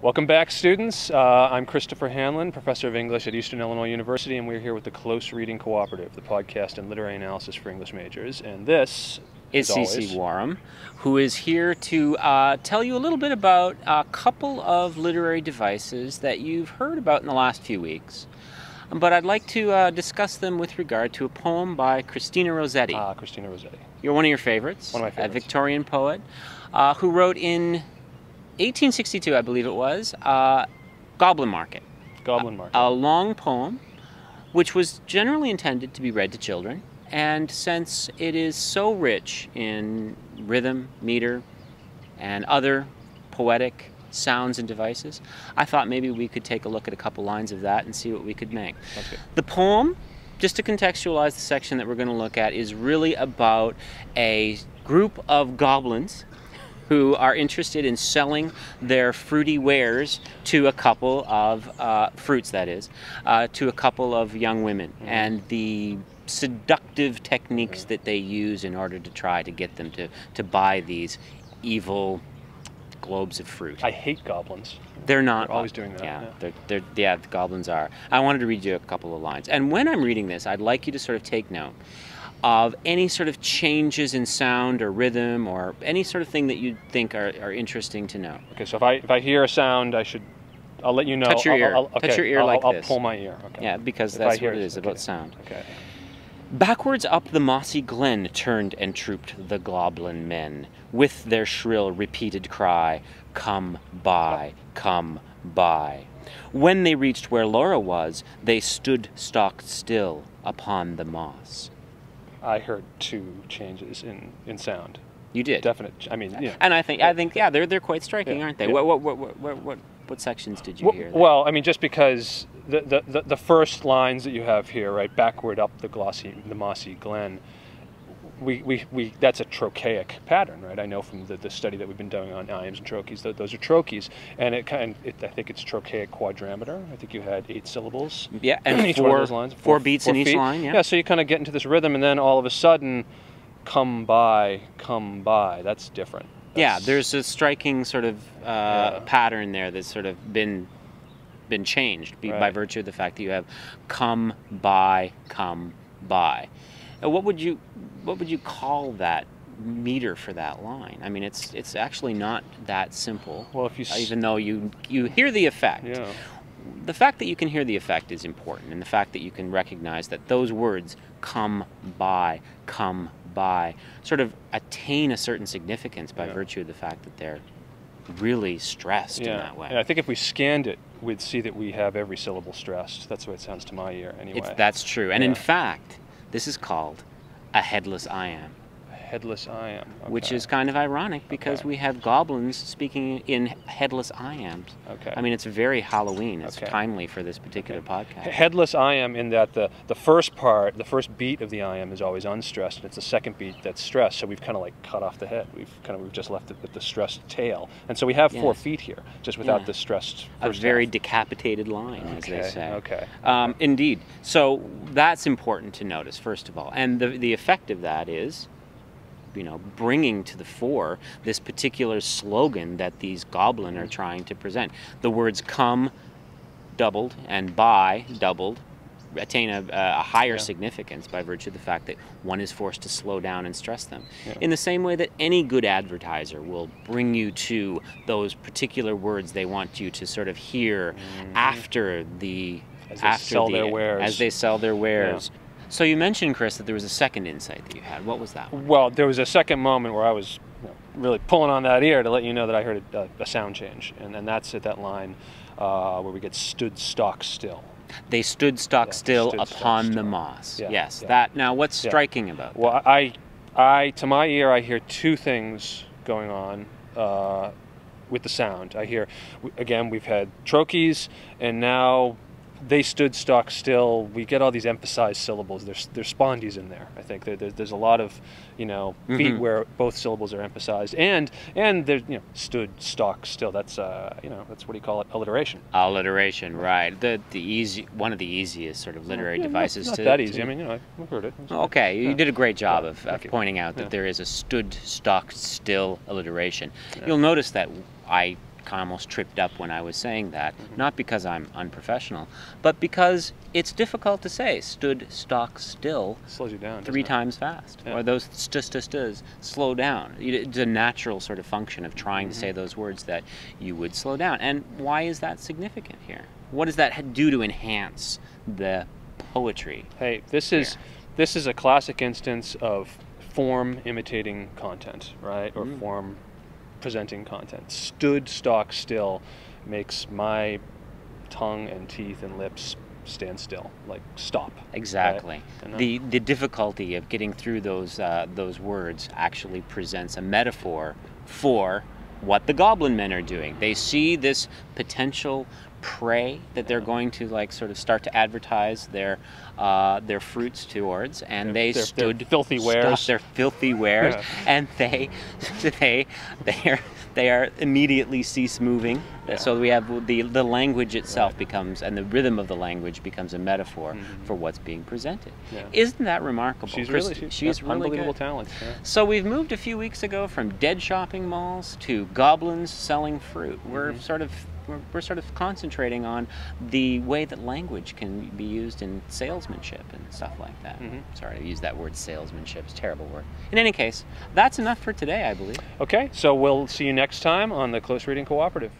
Welcome back, students. I'm Christopher Hanlon, Professor of English at Eastern Illinois University, and we're here with the Close Reading Cooperative, the podcast and literary analysis for English majors. And this is C.C. Warham, who is here to tell you a little bit about a couple of literary devices that you've heard about in the last few weeks. But I'd like to discuss them with regard to a poem by Christina Rossetti. Christina Rossetti. You're one of your favorites. One of my favorites. A Victorian poet who wrote in 1862, I believe it was, Goblin Market. Goblin Market. A long poem which was generally intended to be read to children. And since it is so rich in rhythm, meter, and other poetic sounds and devices, I thought maybe we could take a look at a couple lines of that and see what we could make. That's good. The poem, just to contextualize the section that we're going to look at, is really about a group of goblins who are interested in selling their fruity wares to a couple of, fruits that is, to a couple of young women, and the seductive techniques that they use in order to try to get them to buy these evil globes of fruit. I hate goblins. They're not. They're always doing that. Yeah, the goblins are. I wanted to read you a couple of lines. And when I'm reading this, I'd like you to sort of take note of any sort of changes in sound or rhythm or any sort of thing that you think are interesting to know. Okay, so if I hear a sound, I'll let you know. Touch your ear. Okay. Touch your ear like I'll this. I'll pull my ear. Okay. Yeah, because that's what it is, about sound. Okay. Backwards up the mossy glen turned and trooped the goblin men, with their shrill repeated cry, "Come by, come by." When they reached where Laura was, they stood stock still upon the moss. I heard two changes in sound. You did. Definite. I mean, yeah. And I think, yeah, they're quite striking, aren't they? Yeah. What sections did you hear? Well, I mean, just because the first lines that you have here, right, backward up the mossy glen, we that's a trochaic pattern, right? I know from the study that we've been doing on iambs and trochees that those are trochees, and I think it's trochaic quadrammeter. I think you had 8 syllables. Yeah, and each one of those lines, four beats in each feet. line. Yeah. Yeah, so you kind of get into this rhythm, and then all of a sudden, come by. That's different. Yeah, there's a striking sort of pattern there that's sort of been changed by virtue of the fact that you have come by. What would you call that meter for that line? I mean, it's actually not that simple. Well, if you even though you hear the effect. Yeah. The fact that you can hear the effect is important, and the fact that you can recognize that those words come by, sort of attain a certain significance by virtue of the fact that they're really stressed in that way. And I think if we scanned it, we'd see that we have every syllable stressed. That's the way it sounds to my ear, anyway. That's true. And in fact, this is called a headless iamb. Headless iamb. Okay. Which is kind of ironic because we have goblins speaking in headless iambs. Okay. I mean, it's very Halloween. It's timely for this particular podcast. Headless iamb in that the first part, the first beat of the iamb is always unstressed, and it's the second beat that's stressed. So we've kind of like cut off the head. We've just left it with the stressed tail, and so we have 4 feet here, just without the stressed first a very half. Decapitated line, as they say. Okay. Indeed. So that's important to notice, first of all, and the effect of that is, bringing to the fore this particular slogan that these goblin are trying to present. The words come doubled and by doubled attain a higher significance by virtue of the fact that one is forced to slow down and stress them. Yeah. In the same way that any good advertiser will bring you to those particular words they want you to sort of hear after they sell their wares. Yeah. So you mentioned, Chris, that there was a second insight that you had. What was that one? Well, there was a second moment where I was really pulling on that ear to let you know that I heard a sound change, and that's at that line where we get stood stock still. They stood stock still upon the moss. Yeah. Yes. Yeah. That. Now, what's striking about that? Well, I to my ear, I hear two things going on with the sound. I hear, again, we've had trochees, and now they stood stock still. We get all these emphasized syllables. There's spondies in there. I think there's a lot of beat where both syllables are emphasized, and there's stood stock still. That's that's what do you call it? Alliteration. Alliteration, right? One of the easiest sort of literary devices. Not that easy. I mean, I've heard it. Okay, you did a great job of pointing out that there is a stood stock still alliteration. Yeah. You'll notice that I almost tripped up when I was saying that, not because I'm unprofessional, but because it's difficult to say. Stood, stock, still. Slows you down. 3 times fast. Yeah. Or those st-st-stas slow down. It's a natural sort of function of trying to say those words that you would slow down. And why is that significant here? What does that do to enhance the poetry? Hey, this is a classic instance of form imitating content, right? Or form presenting content. Stood, stock, still makes my tongue and teeth and lips stand still, like stop. Exactly. Right? The difficulty of getting through those words actually presents a metaphor for what the goblin men are doing. They see this potential prey that they're going to like sort of start to advertise their fruits towards, and their filthy wares. Stop their filthy wares, and they are immediately cease moving. Yeah. So we have the language itself becomes, and the rhythm of the language becomes a metaphor for what's being presented. Yeah. Isn't that remarkable? She's really unbelievable good. talent. Yeah. So we've moved a few weeks ago from dead shopping malls to goblins selling fruit. We're sort of concentrating on the way that language can be used in salesmanship and stuff like that. Sorry, I used that word salesmanship. It's a terrible word. In any case, that's enough for today, I believe. Okay, so we'll see you next time on the Close Reading Cooperative.